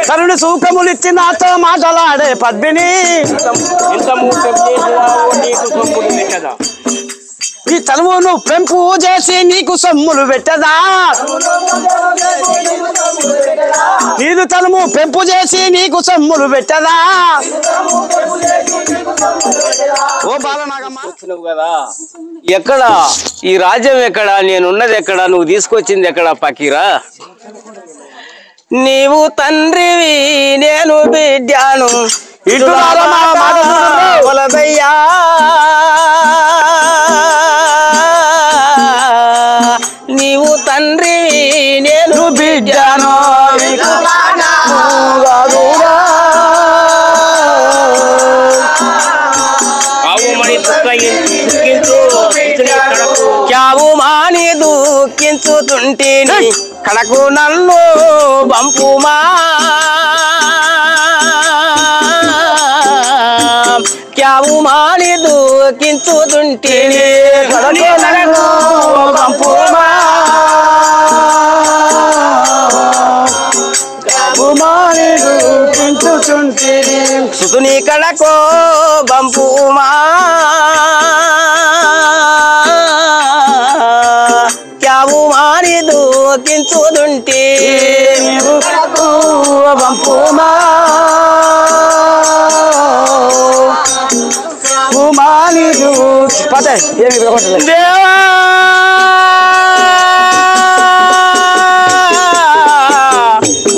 కరుణ సూకములిచ్చి నాతో మాటలాడే పద్మిని ఈ తనువును పెంపు చేసి నీకు సొమ్ములు పెట్టదా నీదు తనుము పెంపు చేసి నీకు సొమ్ములు పెట్టదా ఓ బాలనాగమ్మ కదా ఎక్కడ ఈ రాజ్యం ఎక్కడ నేనున్నది ఎక్కడ నువ్వు తీసుకొచ్చింది ఎక్కడ పకీరా నీవు తండ్రివి నేను బిడ్డాను ఇటుదయ్యా నీవు తండ్రివి నేను బిడ్డాను క్యావు మాని దూకించుతుంటేని కడకు నన్ను బంపుమా క్యావు మాని దూకించుతుంటేని కడకు నన్ను బంపుమా సుతుని కడకో బంపుమా క్యావు మారి దూకించుతుంటే బంపుమా దేవా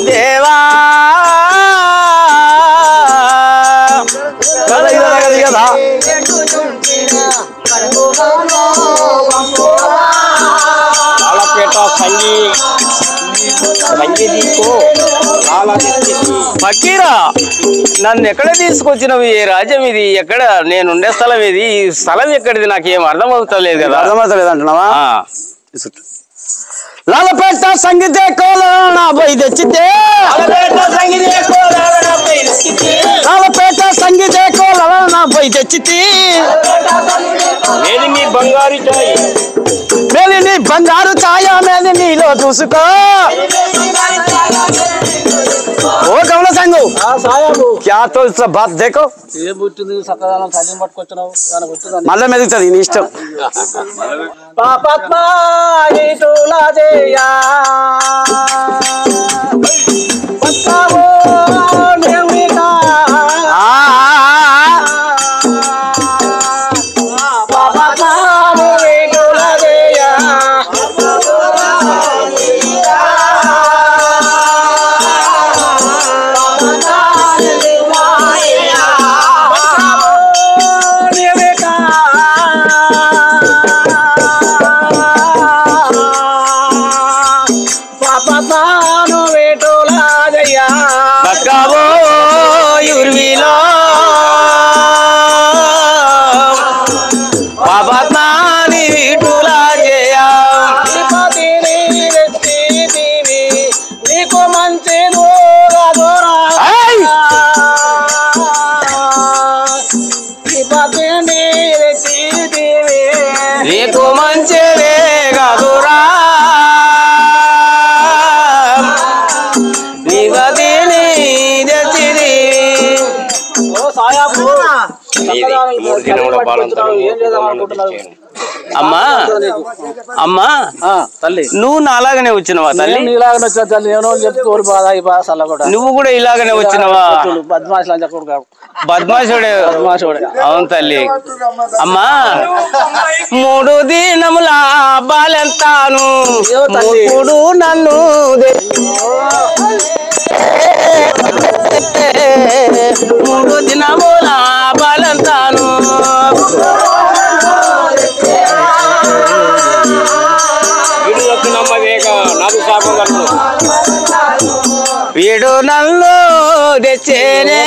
దేవా కదా ఫకీరా నన్ను ఎక్కడ తీసుకొచ్చినవి ఏ రాజ్యం ఇది ఎక్కడ నేనుండే స్థలం ఇది ఈ స్థలం ఎక్కడిది నాకేం అర్థమవుతలేదు కదా అర్థమవుతలేదు అంటున్నావా లాలపేట సంగీత కోలన పోయి తెచ్చితే లాలపేట సంగీత కోలన పోయి తెచ్చితే నీ బంగారు ఛాయ మేలిని బంగారు ఛాయ మేలి నీలో చూసుకో ఓ కమల సంగు క్యా తో ఇట్లా బాత్ దేకో మళ్ళీ మెదుగుతుంది నీ ఇష్టం నీకు మంచిదే కదురా నీ గదిని తెచ్చిది అమ్మా అమ్మా తల్లి నువ్వు నాలాగనే వచ్చినవా తల్లి నీలాగనే వచ్చిన తల్లి ఏమో చెప్పుకోరు బాధ ఈ బాధ సల్ల కూడా నువ్వు కూడా ఇలాగనే వచ్చినవా బద్మాష్ లంచ కొడుకు బద్మాషుడే బద్మాషుడే అవును తల్లి అమ్మా 3 దినముల బాలెంతాను మూడు నన్ను 3 దినముల బాలెంతాను వీడు నన్ను తెచ్చేనే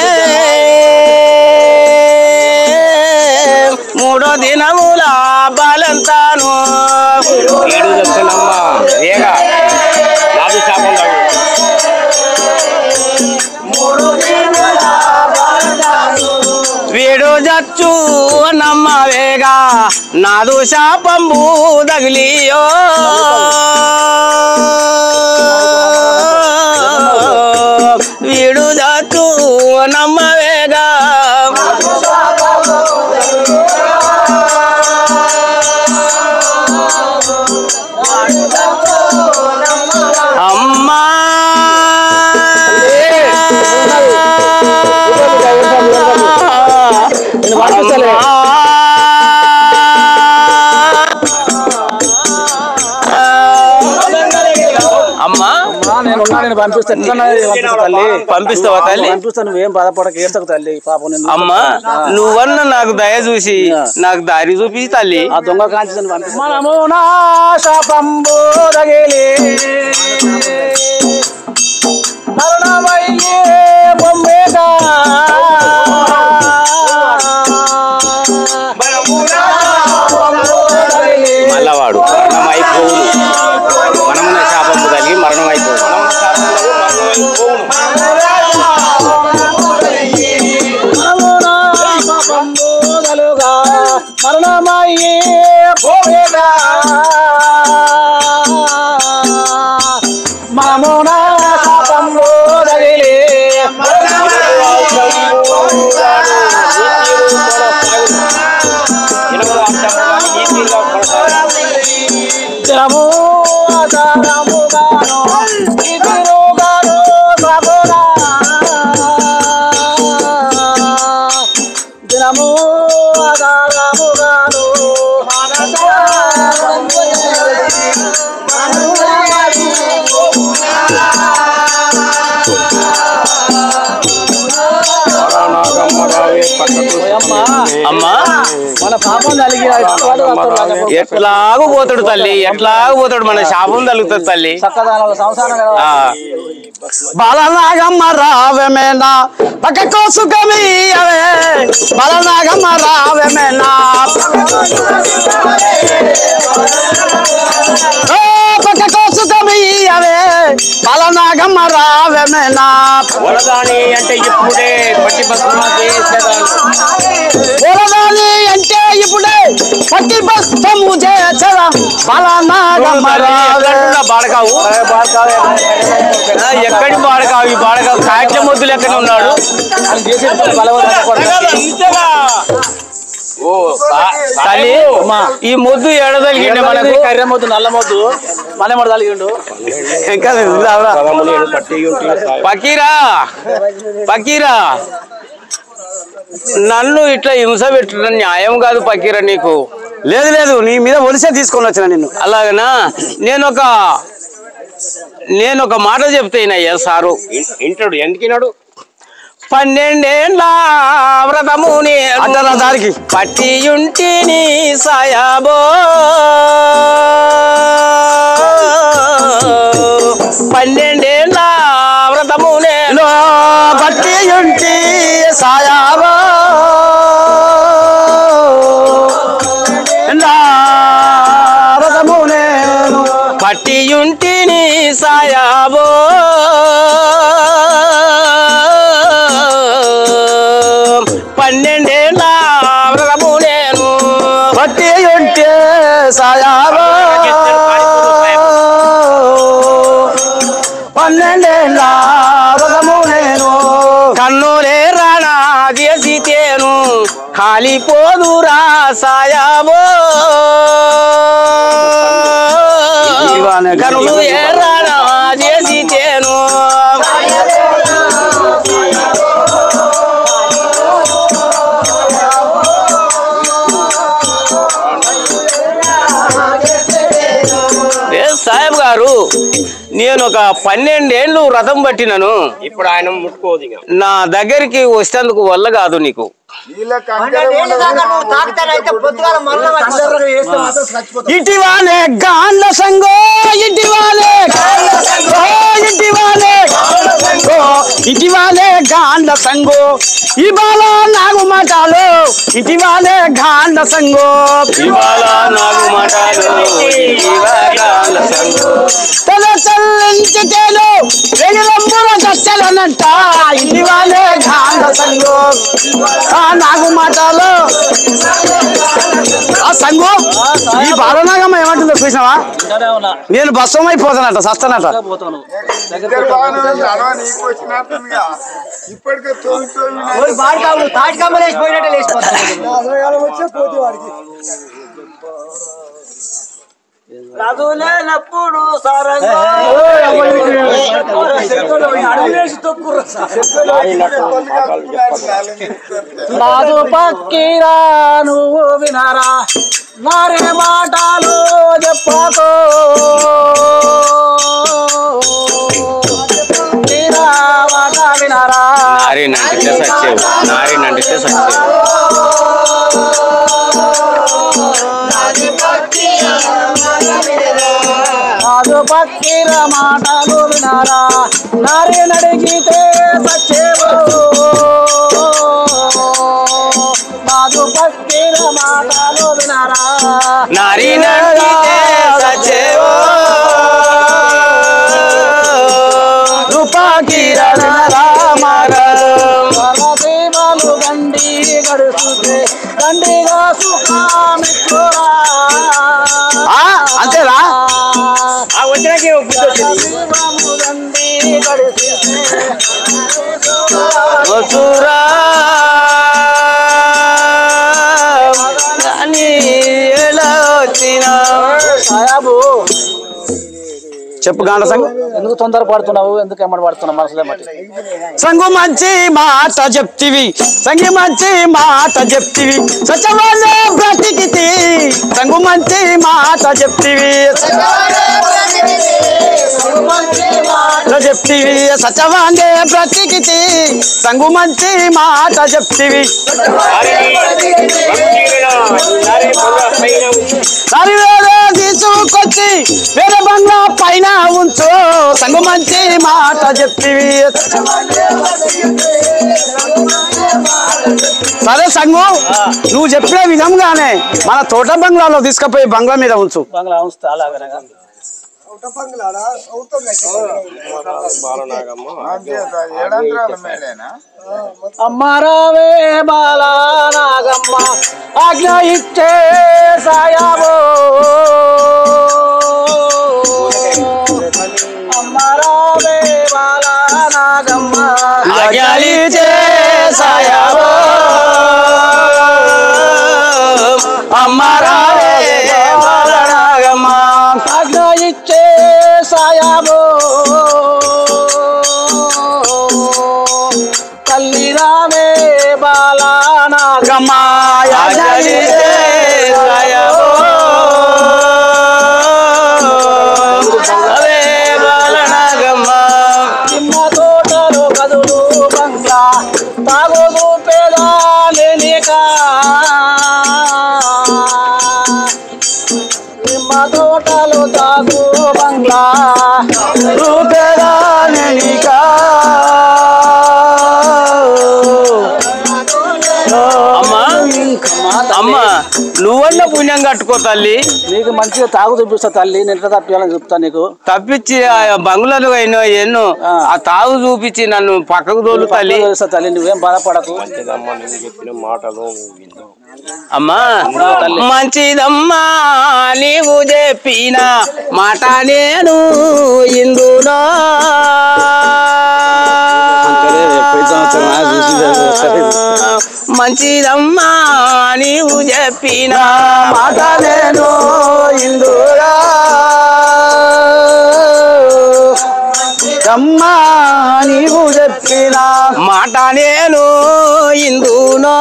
3 దినముల బాలంతాను వీడు తెచ్చినమ్మా ఏగా నాదు శాపం వీడు జచ్చు నమ్మవేగా నాదు శాపంబు తగిలియో నేను పంపిస్తా తల్లి పంపిస్తావా తల్లి? పంపిస్తా, నువ్వేం బాధపడక ఏడ్చకు తల్లి పాపం. అమ్మా నువ్వన్న నాకు దయ చూసి నాకు దారి చూపించి తల్లి. ఆ దొంగ కాంచి మనము నాశపంబు రగిలి మరణమయ్యే బొమ్మేగా మల్లవాడు మరణమైపోవును, మనమున్న శాపము కలిగి మరణమైపోవును. మరణమయ్యే బొమ్మేగా మనమున శాపంబు రగిలి దినము ఆధారముగాను ఇదిరుగాను ప్రభునా దినము ఆధారముగాను అమ్మా మన పాపం కలిగి ఎట్లాగూ పోతాడు తల్లి, ఎట్లాగూ పోతాడు, మన శాపం తలుగుతుంది తల్లి. చక్కదాన సంసారం బాలనాగమ్మ రావమేనా పక్కకో సుఖమీయవే, బాలనాగమ్మ రావమేనా పక్కకో సుఖమీయవే, బాలనాగమ్మ రావమేనా. వరదాని అంటే ఇప్పుడే పట్టి భస్మం చేసేదాన్ని, వరదాని అంటే ఇప్పుడే పట్టి భస్మము చేసేదా, బాలనాగమ్మ రావమేనా. బాడకావు ఎక్కడి బాడకావు, ఈ బాడకావు కాట్ల మొద్దులు ఎక్కడ ఉన్నాడు. తల్లి ఈ మొద్దు ఎడదలిగిండే మనకు, కర్రె మొద్దు నల్ల మొద్దు మన మొద్దు తలిగిండు. పకీరా పకీరా నన్ను ఇట్లా హింస పెట్టడం న్యాయం కాదు పకీరా నీకు. లేదు లేదు, నీ మీద ఒలిసే తీసుకొని వచ్చిన నిన్ను. అలాగనా? నేను ఒక మాట చెప్తేనయ్యా సారు ఇంటాడు, ఎందుకినాడు? 12 ఏళ్ళ వ్రతముని దారికి పట్టియుంటిని సాయాబో, 12 ఏళ్ళ వ్రతమునే పట్టియుంటి సాయాబో, వ్రతమునే పట్టియుంటిని సాయాబో, 12 ఏళ్ళ వ్రతము నేను పట్టియుంటి సాయాబో, 12 ఏళ్ళ వ్రతము నేను. కన్నులే రాణా చేసితేను కాలిపోదురా సాయాబో, కన్నులు ఏ రాణా చేసితేను సాహెబ్ గారు. నేను ఒక 12 ఏళ్ళు వ్రతం పట్టినను, ఇప్పుడు ఆయన ముట్టుకోదు. నా దగ్గరికి వచ్చేందుకు వల్ల కాదు నీకు. ఇటీవలే గాండ్ల సంగో, ఇటీవలే ఇటీవలే గాండ్ల సంగో, ఇవాళ నాగు మాటలు ఇటీవలే గాండ్ల సంగో, ఇవాళ నాగు మాటలు తల చల్లించితేను వెలుగుల దచ్చలనంట, ఇటీవలే గాండ్ల సంగో నాగు మాటలు. ఆ సంగో ఈ బాలనాగమ్మ ఏమంటుందో చూసినావా? నేను బస్సం అయిపోతానట, సస్తానట. రాజులేనప్పుడు రాజు పక్కీరా నువ్వు వినరా, నారే మాటలు చెప్పకో నారి నంటితే సచ్చేవు నారి నంటితే సచ్చేవు నాదు పక్కిల మాటలు వినారా నారి నడిగితే సచ్చేవో నాదు పక్కిల మాటలు వినారా నారి నంటితే సచ్చేవో దేవాలు గండి గడుచుతే గండిగా సుఖమిచ్చురా అంతేరా గండి గడుచుతే సాయాబు చెప్పు గాండ సంగు ఎందుకు తొందర పడుతున్నావు ఎందుకు ఎమ్మడి పడుతున్నావు మనసులే మట్టి సంగు మంచి మాట చెప్తివి సంగి మంచి మాట చెప్తివి సత్యవాదే బ్రతికితి సంగు మంచి మాట చెప్తివి చెప్తివి సత్యవాదే బ్రతికితి సంగు మంచి మాట చెప్తివి తీసుకొచ్చి వేరే బంగ్లా పైన ఉంచు సంగు మంచి మాట చెప్తివి సరే సంగు నువ్వు చెప్పిన విధంగానే మన తోట బంగ్లాలో తీసుకుపోయి బంగ్లా మీద ఉంచు బంగ్లా ఉంచుతా అలాగనగా అమ్మారావే బాలా నాగమ్మ ఆజ్ఞ ఇచ్చే సాయాబో అమ్మారావే బాలా నాగమ్మ ఆజ్ఞ ఇచ్చే సాయాబో అమ్మారావే బాలా నాగమ్మ ఆజ్ఞ ఇచ్చే సాయాబో తల్లి రామే బాలా నాగమ్మ ఆజ్ఞ ఇచ్చే సాయాబో అవే బాలా నాగమ్మ చిన్న తోటలో కదులు బంగ్లా తాగోదు పేదాలేక నిమ్మ తోటలో తాగు బంగ్లా రూపేరానిక అమ్మా అమ్మ నువ్వన్న పుణ్యం కట్టుకో తల్లి నీకు మంచిగా తాగు చూపిస్తా తల్లి నేను ఎట్లా తప్పియాలని చెప్తా నీకు తప్పించి ఆ బంగ్లాలు ఎన్నో ఆ తాగు చూపించి నన్ను పక్కకు తోలు తల్లి తెలుస్తా తల్లి నువ్వేం బాధపడకు అమ్మా మంచిదమ్మా నీవు చెప్పిన మాట నేను ఇందులో మంచిదమ్మా నీవు చెప్పిన మాట నేను ఇందుగా అమ్మా నీవు చెప్పిన మాట నేను ఇందులో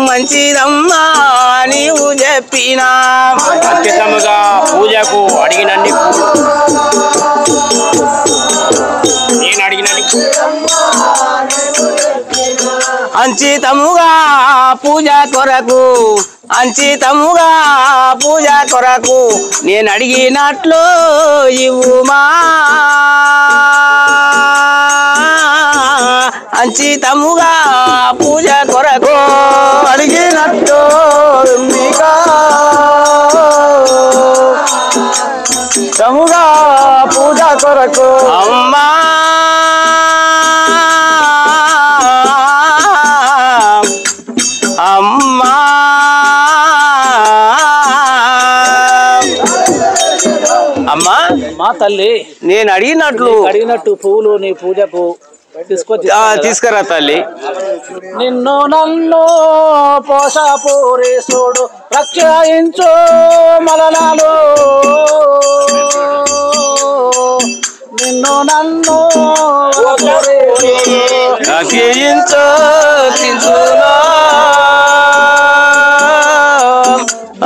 మంచిదమ్మా నీవు చెప్పిన ఖచ్చితంగా పూజకు అడిగినండి నేను అడిగినండి అంచితముగా పూజ కొరకు అంచితముగా పూజ కొరకు నేను అడిగినట్లు ఇవ్వుమా అంచితముగా పూజ కొరకు అడిగినట్టు మీకా తముగా పూజ కొరకు అమ్మా అమ్మా అమ్మా మా తల్లి నేను అడిగినట్టు పువ్వులు నీ పూజకు తీసుకొచ్చి తీసుకురా తల్లి నిన్ను నన్ను పోషపూరేశుడు రక్షయించు మలనాలు నిన్ను నన్ను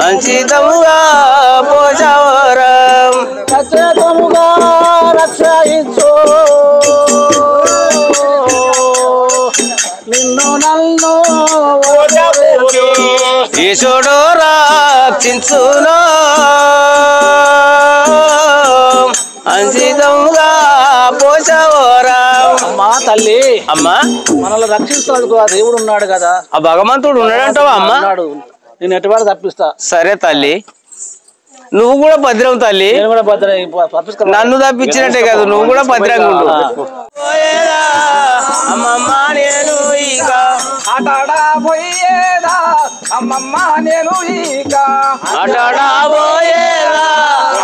అంచితముగా పోషవరం ఖచ్చితంగా ఈశోడు రక్షించును అంజితంగా పోషవరా. అమ్మా తల్లి అమ్మా మనల్ని రక్షిస్తాడు ఆ దేవుడు ఉన్నాడు కదా. ఆ భగవంతుడు ఉన్నాడంటావా అమ్మా? ఉన్నాడు. నేను ఎటువాడు తప్పిస్తా. సరే తల్లి, నువ్వు కూడా భద్రం తల్లి. నేను కూడా తప్పిస్తా. నన్ను తప్పించినట్టే కాదు, నువ్వు కూడా భద్రంగా ఉండు. అమ్మమ్మ నేను ఇక ఆటాడా పోయేదా అమ్మమ్మ నేను ఇక ఆటాడబోయేదా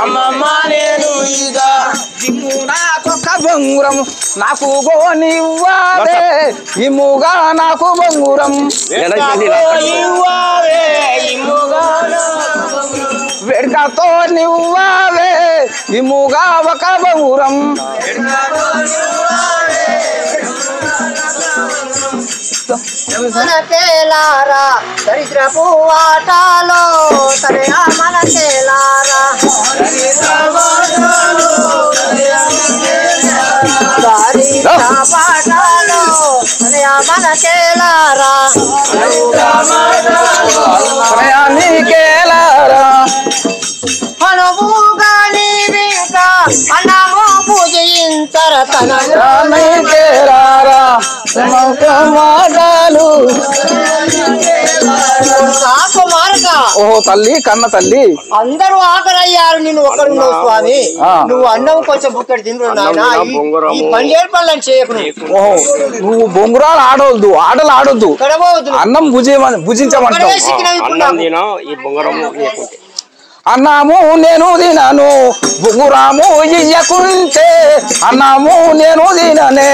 అమ్మమ్మ నేను ఇక దిమ్మునా తొక్క బొంగురం నాకు గోనివ్వాలే ఇమ్ముగా నాకు బొంగురం ఇవ్వాలే ఇమ్ముగా వేడుకతో నివ్వాలే ఇమ్ముగా ఒక బొంగురం మనకేలారా దరిద్రపు ఆటలో తనయా మనకేలారా పాటలో తనయా మనకేలారా నీకేలారా అనువుగా నీవింక అన్నము పూజించర తన నీకేలారా మాటలు కుమారక ఓహో తల్లి కన్న తల్లి అందరూ ఆఖరయ్యారు. నిన్ను ఒక్కడున్నావు స్వామి. నువ్వు అన్నం కొంచెం బుక్కడి తిండ్రు నాయన. ఈ పంజేరు పనులను చేయకు. ఓహో నువ్వు బొంగురాలు ఆడవద్దు, ఆటలు ఆడొద్దు, గడవద్దు. అన్నం భుజించమంటావు. అన్నాము నేను తినను బొంగురాము ఇయ్యకుంటే అన్నాము నేను తిననే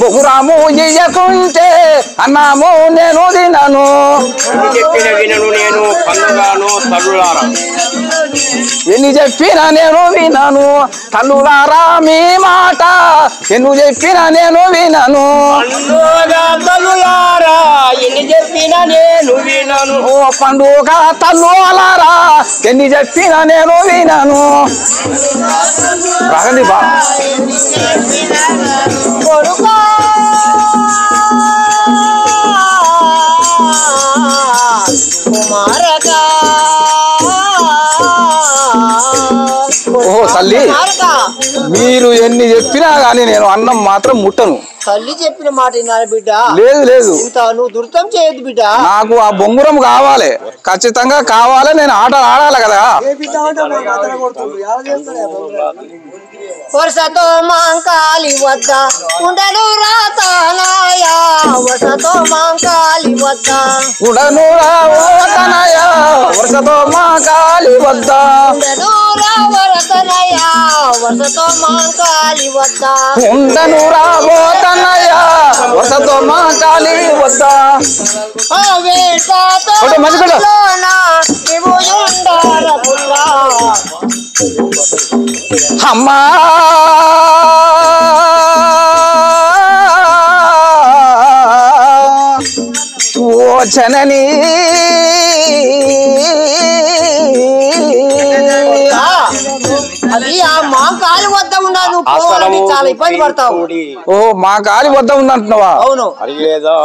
బొంగురాము ఇయ్యకుంటే అన్నాము నేను తినను చెప్పిన వినను నేను పండుగాను తల్లులారా. ఎన్ని చెప్పినా నేను వినను తల్లులారా మీ మాట ఎన్ని చెప్పినా నేను వినను తల్లులారా ఎన్ని చెప్పినా నేను వినను. ఓ పండుగ తల్లులారా ఎన్ని చెప్పినా నేను వినను రాగండి బా కొడుకా కుమారకా ఓహో తల్లి మీరు ఎన్ని చెప్పినా గానీ నేను అన్నం మాత్రం ముట్టను. తల్లి చెప్పిన మాట వినాలి బిడ్డ. లేదు లేదు ఇంత నువ్వు దుర్తం చేయదు బిడ్డ. నాకు ఆ బొంగురం కావాలి, ఖచ్చితంగా కావాలి. నేను ఆటలు ఆడాలి కదా. వరుసతో మాంకాలి వద్ద ఉండను రాతానాయా వరుసతో మాంకాలి వద్ద ఉడను రావతనయా వరుసతో మా కాలి వద్ద ఉండను రావరతనయా వరుసతో మాంకాలి వద్ద ఉండను రాబోతనయా వరుసతో మా కాలి వద్ద ఆ వేటతో ఒకటి మంచి కూడా. నీవు ఉండాల పుల్లా అమ్మా ఓ జనని అది ఆ మాంకాలి వద్ద ఉన్నాను చాలా ఇబ్బంది పడతావు. ఓ మా కాలి వద్ద ఉందంటున్నావా? అవును అడిగేదా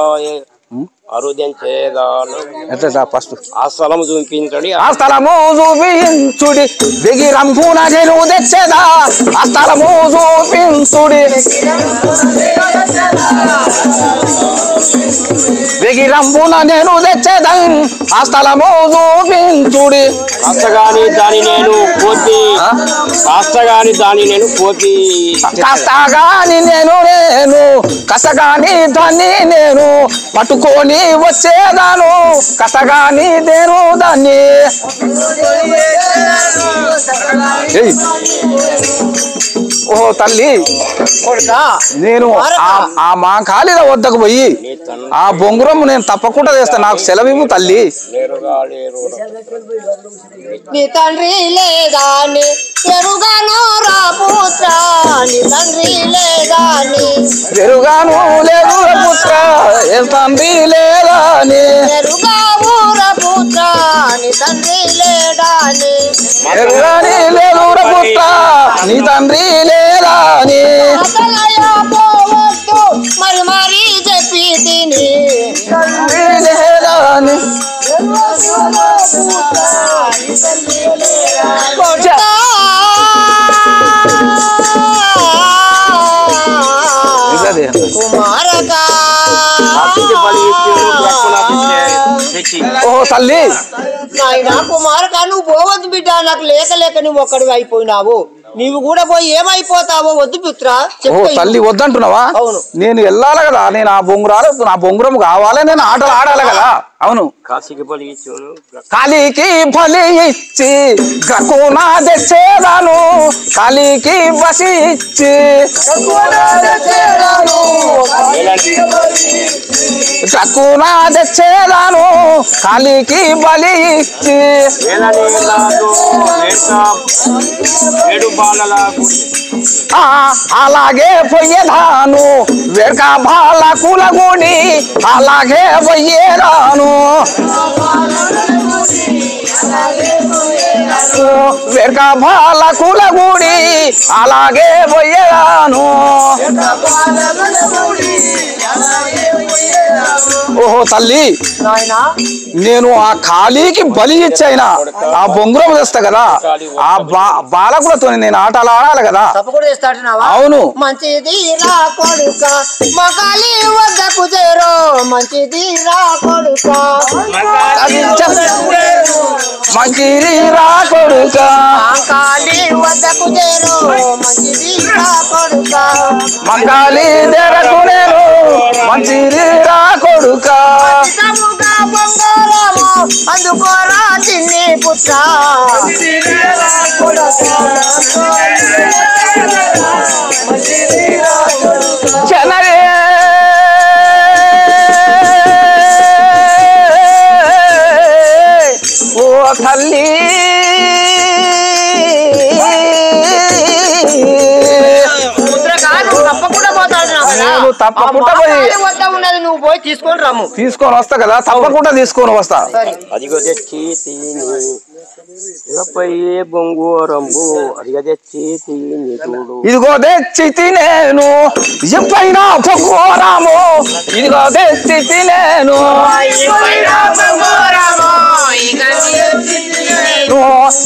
అరుదం చేయదాను ఎట్లా ఫస్ట్ ఆ స్థలం చూపించండి. ఆ స్థలము చూపించుడి బిగిరంపున నేను తెచ్చేదా ఆ స్థలము చూపించుడి బిగిరంపున నేను తెచ్చేదా ఆ స్థలము చూపించుడి కాస్తగాని దాని నేను పోతి కాస్తగాని దాని నేను పోతి కష్టగాని నేను కసగాని దాన్ని నేను పట్టుకొని వచ్చేదాను కసగాని దేను దాన్ని ఓ తల్లి నేను ఆ మా కాళీల వద్దకు పోయి ఆ బొంగురం నేను తప్పకుండా చేస్తాను. నాకు సెలవివ్వు తల్లి. నీ తండ్రి లేదాని ఎరుగాను రా పుత్ర నీ తండ్రి లేదాని ఎరుగాను లేదు పుత్ర ఏ తండ్రి లేదాని ఎరుగావు రా పుత్ర నీ తండ్రి లేడాని ఎరుగాని లేదు పుత్ర నీ తండ్రి లేదాని పోవద్దు మరి మరి చెప్పి ఓహో తల్లి నాయనా కుమారక నువ్వు పోవద్దు బిడ్డ నాకు లేక లేక నువ్వు ఒక్కడివి అయిపోయినావు నీవు కూడా పోయి ఏమైపోతావో వద్దు పుత్ర ఓ తల్లి వద్దంటున్నావా అవును నేను వెళ్ళాలి కదా నేను ఆ బొంగురాలు నా బొంగురం కావాలి నేను ఆటలు ఆడాలి కదా అవును కాశీకి బలి ఇచ్చాను కాళీకి బలి ఇచ్చి గకునా తెచ్చేదాను కాళీకి బసి ఇచ్చి గకునా తెచ్చేదాను కాళీకి బలి ఇచ్చి అలాగే పోయేదాను వెనక బాల కులగుడి అలాగే పోయేదాను వెనక బాల కులగుడి అలాగే పోయేదాను ఓహో తల్లి నేను ఆ ఖాళీకి బలి ఇచ్చైనా ఆ బొంగురం తెస్తా కదా ఆ బాలకులతో నేను ఆటలు ఆడాలి కదా అవును మంచిది రా కొడుక మగాలి వద్దకు చేరో మంచిది రా కొడుక మంచిది రా కొడుక మగాలి వద్దకు చేరో మంచిది రా కొడుక మంగాలి దేరకు నేను మంచిది రా కొడుక అందుకోరా చిన్ని పుత్ర జనరే ఓ తల్లి తప్పకుండా పోతాడు తప్పకుండా ఉన్నది నువ్వు పోయి తీసుకొని రమ్ము తీసుకొని వస్తా కదా తప్పకుండా తీసుకొని వస్తా అదిగో తెచ్చి బొంగోరంబు అదిగో తెచ్చి చూడు ఇదిగో తెచ్చి తినేను ఎంపైనా బొంగోరాము ఇదిగో తెచ్చి తినేను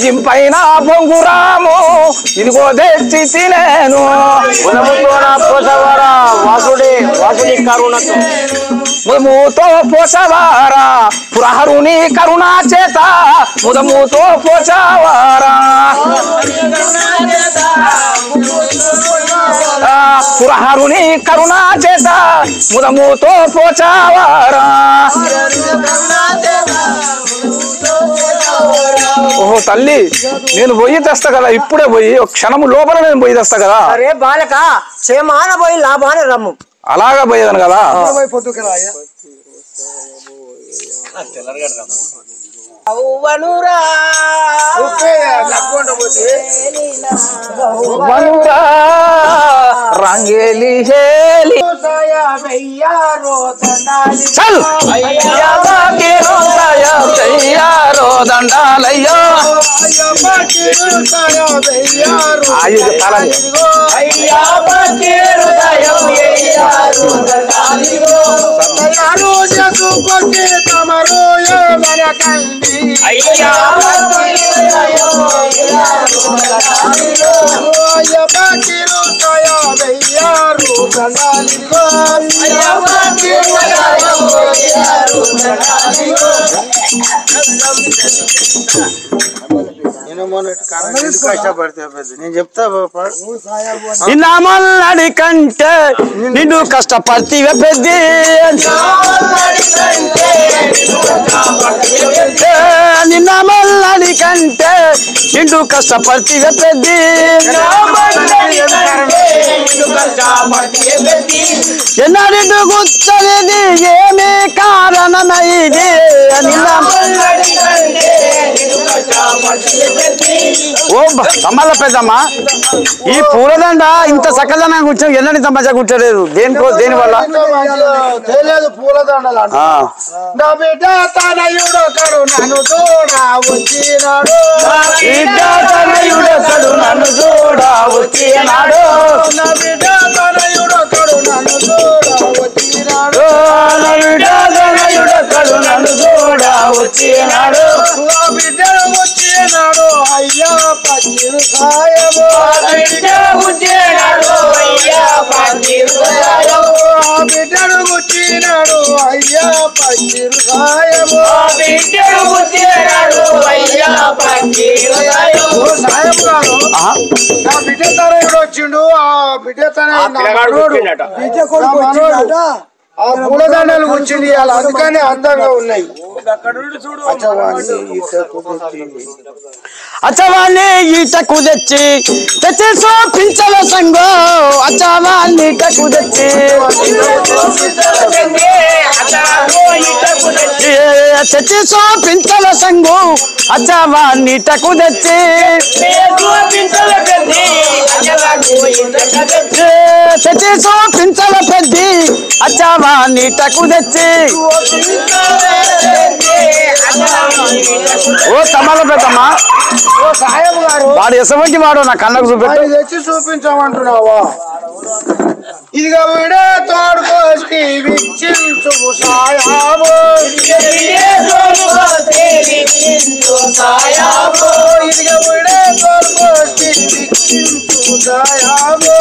ఇంపైన బొంగురాము ఇదిగో తెచ్చి తినేను వాసుడి కరుణతో ముదముతో పోసవారా పురహరుని కరుణా చేత ముదముతో పోసవారా పురహరుని కరుణా చేత ముదముతో పోచవారా ఓహో తల్లి నేను పోయి తెస్తా కదా ఇప్పుడే పోయి ఒక క్షణము లోపల నేను పోయి తెస్తా కదా అరే బాలక క్షేమాన పోయి లాభాన రమ్ము అలాగా పోయేదాను కదా రంగేలి హేలి చల్ దండాలయ్యో నేను చెప్తా నిన్న మల్లడి కంటే నిన్ను కష్టపడితే పెద్ది నిన్న మల్లడి కంటే నిన్ను కష్టపడితే పెద్ది ఎన్నడిటు కూర్చొని ఏమి కారణమైది నిన్న ఓ తమ్మల పెద్దమ్మ ఈ పూలదండ ఇంత చక్కదనంగా కూర్చొని ఎన్నడి తమ్మచ్చ కూర్చోలేదు దేని వల్ల తెలియదు పూలదండలు నా బిడ్డ తనయుడొకడు నన్ను చూడ వచ్చినాడు బిడ్డ తనయుడొకడు నన్ను చూడ వచ్చినాడు నా బిడ్డ తనయుడొకడు నన్ను చూడ వచ్చినాడు నా బిడ్డ తనయుడొకడు నన్ను చూడ వచ్చినాడు నా బిడ్డ తన ఎవడు వచ్చిండు ఆ బిడ్డ తన ఆ పూలదండలు కూర్చుంది అందుకని అందంగా ఉన్నాయి అచ్చవాణి ఈటకు తెచ్చి చూపించవ సంగో అచ్చవాణి ఈటకు తెచ్చి తెచ్చి చూపించవ సంగు అచ్చవాణి ఈటకు తెచ్చి తెచ్చి చూపించవ పెద్ది అచ్చవాణి ఈటకు తెచ్చి ఓ తమ్మల పెద్దమ్మా వాడు ఎసమంటి వాడు నా కళ్ళకు చూపెట్టు తెచ్చి చూపించమంటున్నావా ఇదిగా విడే తోడుకోసి విచ్చించు సాయాబో ఇదిగా విడే తోడుకోసి విచ్చించు సాయాబో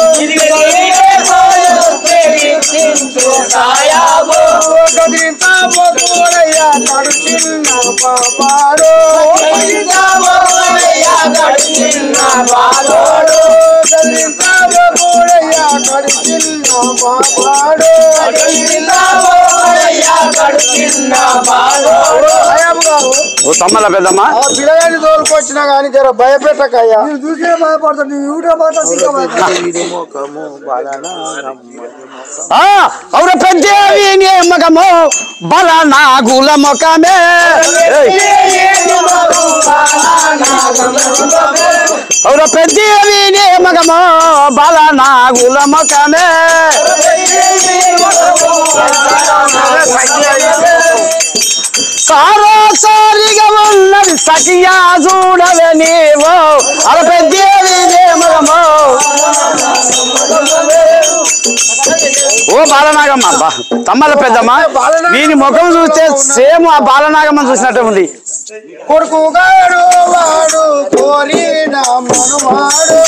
గదింతా పోతోడయ్యా కడుచిన్న పాపాడో గదింతా పోతోడయ్యా కడుచిన్న పాపాడో గదింతా పోతోడయ్యా కడుచిన్న పాపాడో గదింతా పోతోడయ్యా కడుచిన్న పాపాడో ఓ తమ్మల పెద్దమ్మా ఆ పిల్లగాని తోలుకొచ్చినా కానీ జర భయపెట్టకయ్యా చూసే భయపడతాడు నువ్వు యూట్యూబ్ అవున పెద్దేవి మగము బల నాగుల మొకమే అవున పెద్దేవి మగము బల నాగుల మొకమే సారాసారిగా ఉన్నది సఖియా చూడవే నీవు అలా పెద్దేవి మగము ఓ బాలనాగమ్మ తమ్మల పెద్దమ్మ దీని ముఖం చూస్తే సేమ్ ఆ బాలనాగమ్మ చూసినట్టే ఉంది కొడుకు గాడు వాడు కోరిన మనువాడు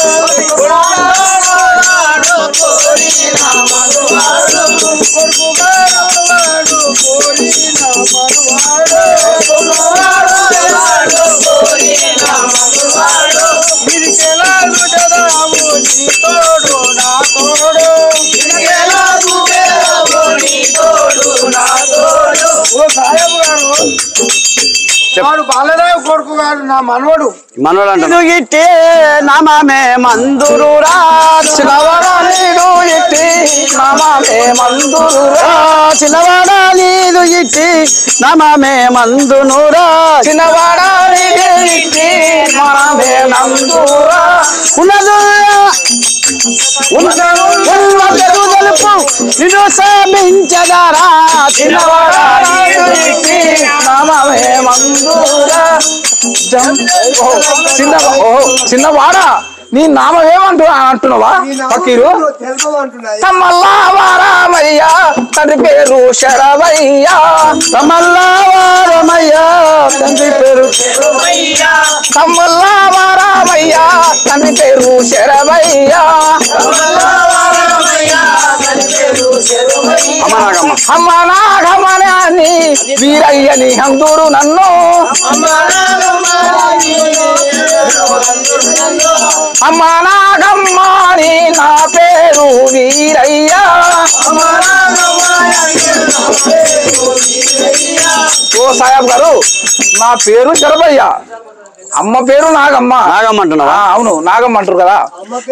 కొడుకు గాడు వాడు కోరిన మనువాడు మీదికెలా చూడదాము నీ తోడు నా తోడు ఓ సాయం గారు వాడు బాలరావు కొడుకు గారు నా మనవడు మనోడు ఇట్టి నామే మందురురా చిన్నవాడా నీడు ఇట్టి నామే మందురురా చిన్నవాడా నీదు ఇట్టి నామే మందునురా చిన్నవాడా నీడు ఇట్టి నామే నందురా ఉన్నదు తెలుపు నిన్ను సామించదారా చిన్నవాడా నీదు ఇట్టి నామే మందురా చిన్నవాడా నీ నామం అంటున్నావా ఫకీరు తమ్మల్లావారామయ్యా తండ్రి పేరు శరవయ్యా తమ్మల్లావారమయ్యా తండ్రి పేరు తమ్మల్లావారామయ్యా తండ్రి పేరు శరవయ్యా అమ్మనాగమని వీరయ్యని అందరూ నన్ను అమ్మనాగమ్మని నా పేరు వీరయ్యా ఓ సాహెబ్ గారు నా పేరు శరభయ్య అమ్మ పేరు నాగమ్మ నాగమ్మ అంటున్నావా అవును నాగమ్మ అంటారు కదా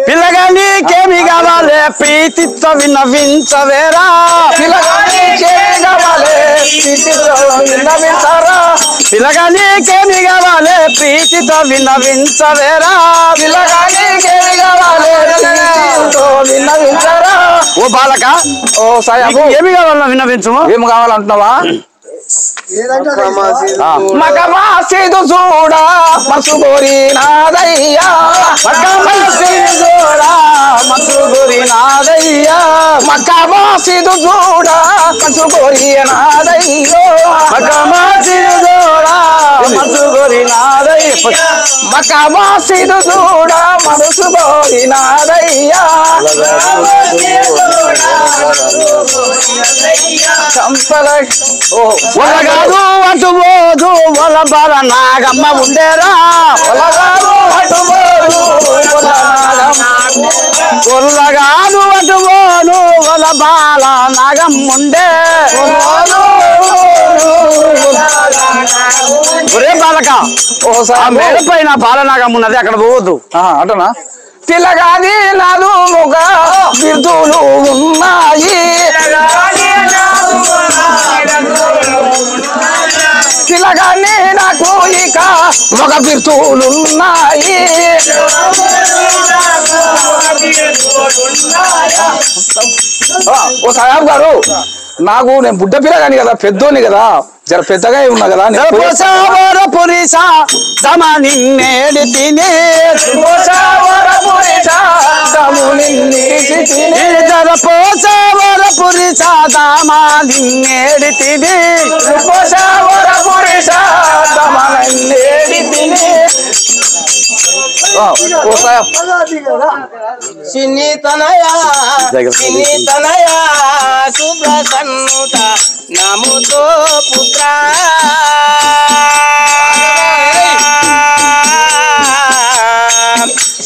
పిల్లగానికేమి కావాలి ప్రీతితో విన్నవించవేరా పిల్లగానికేమి కావాలి ప్రీతితో విన్నవించరా పిల్లగానికేమి కావాలి ప్రీతితో విన్నవించవేరా పిల్లగానికేమి కావాలి ప్రీతితో విన్నవించరా ఓ బాలక ఓ సాహెబ్ ఏమి కావాలన్నా విన్నవించము ఏమి కావాలంటున్నావా మగమాసిదు చూడా మసుగోరి నాదయ్యా మగమాసిదు చూడా మసుగోరి నాదయ్యా మగమాసిదు చూడా మసుగోరి నాదయ్యో మగమాసిదు చూడా మసుగోరి నాదయ్య మగమాసిదు చూడా మసుగోరి నాదయ్యా చంపల ఒలగాదు అటుబోదు ఒల బాల నాగమ్మ ఉండేరా ఒలగాదు అటుబోదు ఒల కొల్లగాను అటువోను వల బాల నాగమ్ముండే ఒరే బాలక ఆ మేడ పైన బాలనాగం ఉన్నది అక్కడ పోవద్దు అటనా పిల్లగాది నాదు ముఖ బిర్దులు ఉన్నాయి పిల్లగాని నాకు ఇక ఒక బిర్దులున్నాయి ఓ సాయాబ్ గారు నాకు నేను బుడ్డ పిల్లగాని కదా పెద్దోని కదా జర పెద్దగా ఉన్నా కదా పురీసా తమ నిన్నేడి తిని జర పోసావర పురీసా తమ నిన్నేడి తిని చిన్ని తనయా సుప్రసన్నుత నముతో పుత్ర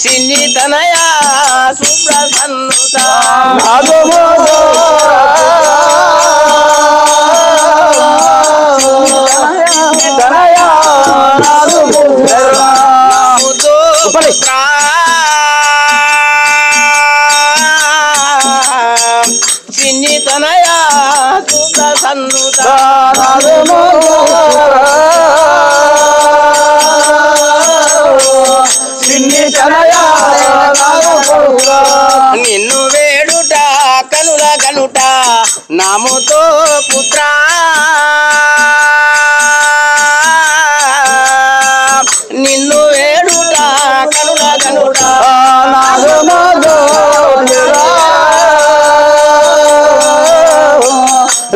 చిన్ని తనయా సుప్రసన్నుత చిన్ని తనయా సుప్రసన్నుత నిన్ను వేడుట కనుల గనుట నాముతో పుత్ర నిన్ను వేడుట కనుల గనుట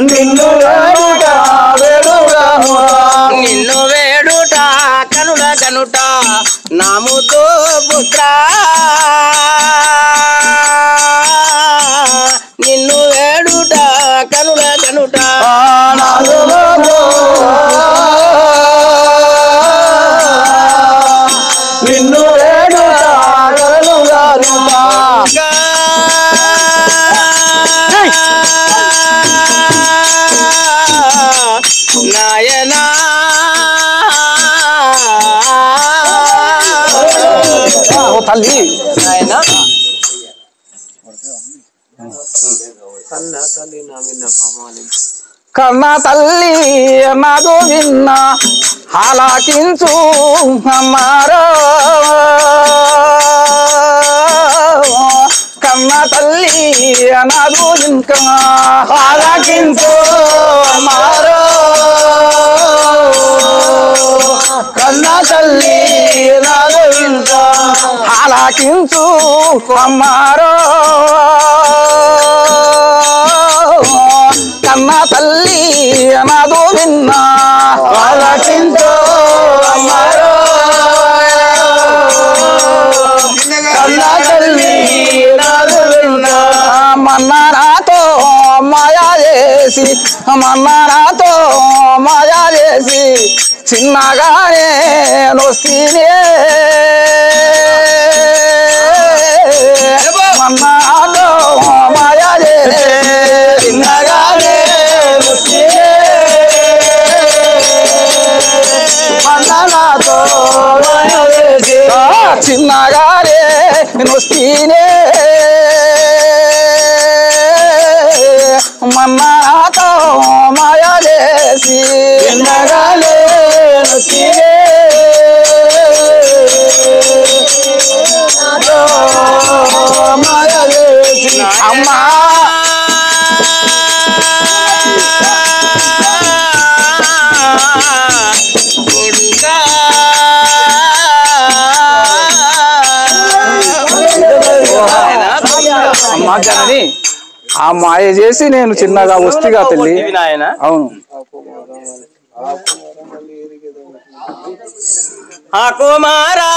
నిన్ను నిన్ను వేడుట కనుల గనుట నాముతో పుత్ర నిన్ను వేడుట కనుల గనుట నిన్ను నాయనా ఓ తల్లి నాయనా కన్నా తల్లి నాదో విన్న ఆలాకించు అమ్మారో కన్నా తల్లి నాదో ఇంకా ఆలాకించు అమ్మారో కన్నా తల్లి నాదో ఇంకా ఆలాకించు అమ్మారో కన్నా తల్లి నాదో విన్న ఆలకించు అమ్మారో కన్నా తల్లి నాదో విన్న మన్నారాతో మాయా చేసి మన్నారాతో మాయా చేసి చిన్నగానే నొస్తీనే మన్నాతో మాయా చేసి చిన్నగానే నొస్తీనే మన్నాతో మాయా చేసి చిన్నగానే నొస్తీనే మన్నాతో మాయా చేసి చిన్నగానే నొస్తీనే మాయా చేసి అమ్మా అమ్మా జనని ఆ మాయ చేసి నేను చిన్నగా వస్తిగా తల్లి నాయన అవును ఆ కుమారా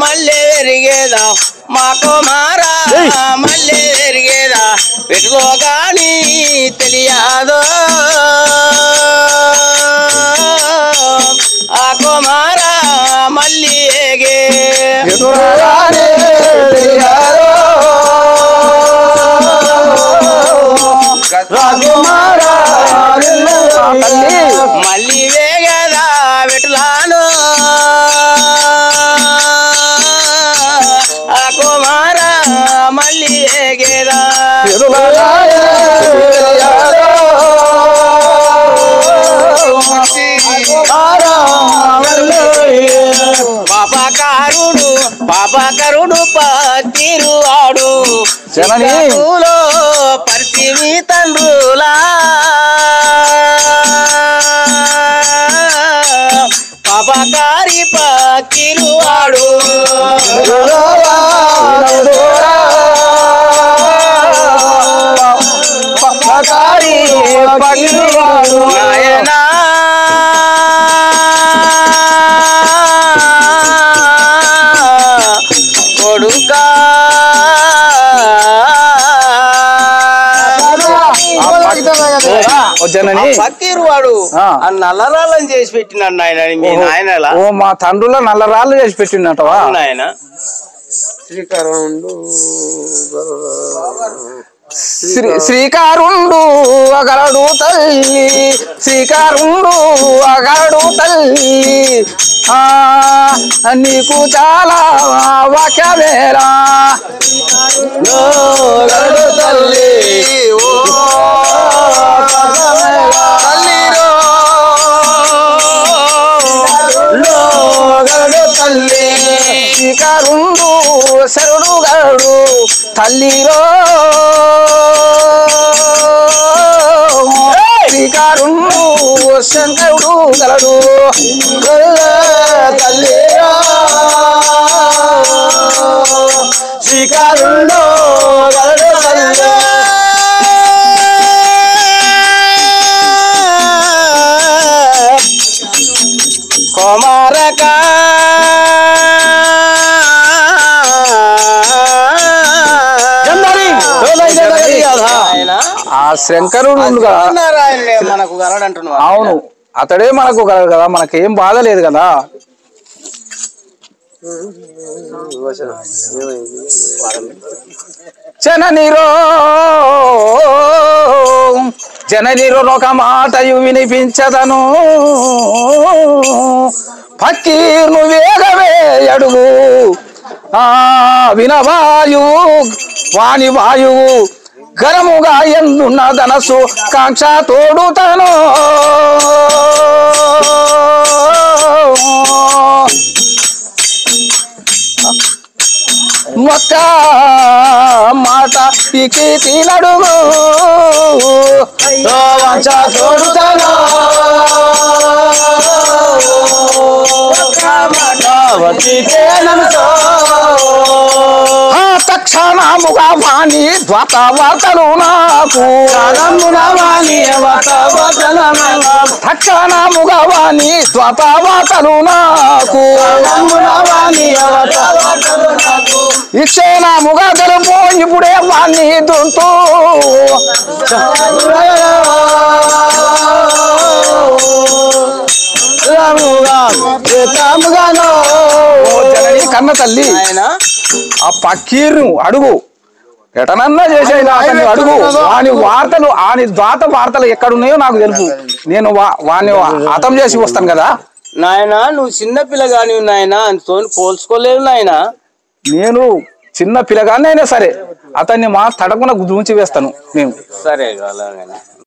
మళ్ళీ ఎరిగేదా మా కుమారా మళ్ళీ ఎరిగేదా పెట్టుకో కానీ తెలియదో ఆ కుమారా మళ్ళీ ఎగే ఎటురానే తెలియదో రాకుమారా తల్లి మళ్ళీ వేగదా విఠలాను ఆ కుమార మళ్ళీ వేగేదా పాపకారుడు పతిరువాడు జనని పరిస్థితి తండ్రులా పాపకారి పతిరువాడు నాయనా కొడుకా జనని పక్కిరువాడు ఆ నల్లరాళ్ళని చేసి పెట్టినాడు నాయన మీ నాయనలా ఓ మా తండ్రుల నల్ల రాళ్ళు చేసి పెట్టిండటవా నాయన శ్రీకారుండు అగరడు తల్లి శ్రీకారుండు అగరడు తల్లి నీకు చాలా వాక్యమేరా గరడు తల్లి గరడు తల్లి శ్రీకారుండు శరుడు గరుడు తల్లిరో శ్రీకారుండు శంకరుడు గలడు తల్లిరో శ్రీకారుండు గలడు తల్లి కుమారక ఆ శంకరుడు మనకు గలడంటున్నావు అవును అతడే మనకు గలడు కదా మనకేం బాధ లేదు కదా జననిరో ఒక మాటయు వినిపించదను ఫకీర్ను వేగవే అడుగు వినవాయువు వాణి వాయువు గరముగా ఎందున్న ధనసు కాంక్ష తోడుతను మొక్క మాట పీకి తీలడుగు వంచ తోడుతను తక్షణముగా వాణి ద్వాతవార్తలు నాకు తక్షణముగా వాణి ద్వాతవార్తలు నాకు ఇక్షేణముగా తెలుపు ఇప్పుడే వాణి దుంటూ కన్న తల్లి ఆ పక్కీర్ను అడుగు ఎటనన్నా చేసేది అతన్ని అడుగు వాని వార్తలు ఆని ద్వాత వార్తలు ఎక్కడున్నాయో నాకు తెలుసు నేను వాని హతం చేసి వస్తాను కదా నాయన నువ్వు చిన్న పిల్లగాని నాయన అంతో పోల్చుకోలేవు నాయన నేను చిన్న పిల్లగానైనా సరే అతన్ని మా తడకున గురించి వేస్తాను నేను సరే అలాగనే